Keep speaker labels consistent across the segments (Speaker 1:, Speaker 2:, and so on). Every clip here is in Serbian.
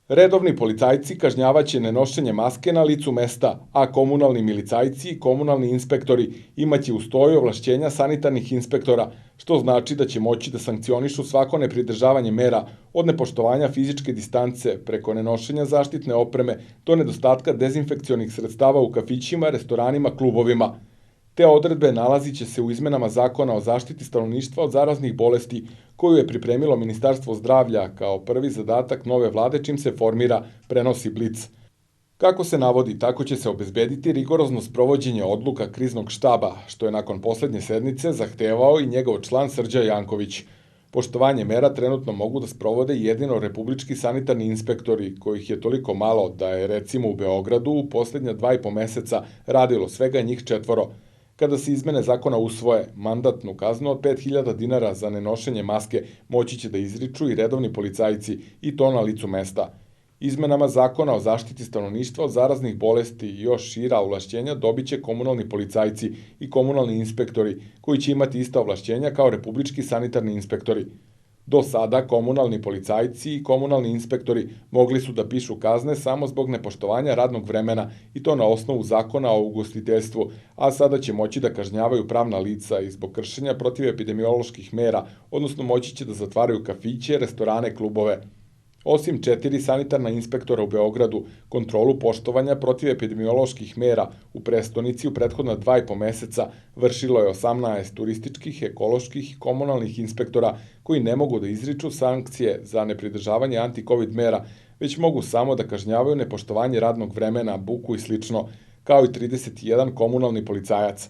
Speaker 1: Redovni policajci kažnjavaće nenošenje maske na licu mesta, a komunalni milicajci i komunalni inspektori imaće uz to i ovlašćenja sanitarnih inspektora, što znači da će moći da sankcionišu svako nepridržavanje mera od nepoštovanja fizičke distance preko nenošenja zaštitne opreme do nedostatka dezinfekcionih sredstava u kafićima, restoranima, klubovima. Te odredbe nalazit će se u izmenama Zakona o zaštiti stanovništva od zaraznih bolesti, koju je pripremilo Ministarstvo zdravlja kao prvi zadatak nove vlade čim se formira, prenosi Blic. Kako se navodi, tako će se obezbediti rigorozno sprovođenje odluka kriznog štaba, što je nakon poslednje sednice zahtevao i njegov član Srđa Janković. Poštovanje mera trenutno mogu da sprovode jedino republički sanitarni inspektori, kojih je toliko malo da je recimo u Beogradu u poslednja 2,5 meseca radilo svega njih 4. Kada se izmene zakona usvoje, mandatnu kaznu od 5.000 dinara za nenošenje maske moći će da izriču i redovni policajci, i to na licu mesta. Izmenama Zakona o zaštiti stanovništva od zaraznih bolesti i još šira ovlašćenja dobiće komunalni policajci i komunalni inspektori, koji će imati ista ovlašćenja kao republički sanitarni inspektori. Do sada komunalni policajci i komunalni inspektori mogli su da pišu kazne samo zbog nepoštovanja radnog vremena i to na osnovu Zakona o ugostiteljstvu, a sada će moći da kažnjavaju pravna lica i zbog kršenja protivepidemioloških mera, odnosno moći će da zatvaraju kafiće, restorane, klubove. Osim 4 sanitarna inspektora u Beogradu, kontrolu poštovanja protivepidemioloških mera u prestonici u prethodna 2,5 meseca vršilo je 18 turističkih, ekoloških i komunalnih inspektora koji ne mogu da izriču sankcije za nepridržavanje anti-covid mera, već mogu samo da kažnjavaju nepoštovanje radnog vremena, buku i slično, kao i 31 komunalni policajac.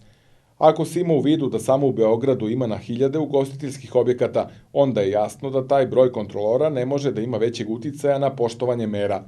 Speaker 1: Ako se ima u vidu da samo u Beogradu ima na hiljade ugostiteljskih objekata, onda je jasno da taj broj kontrolora ne može da ima većeg uticaja na poštovanje mera.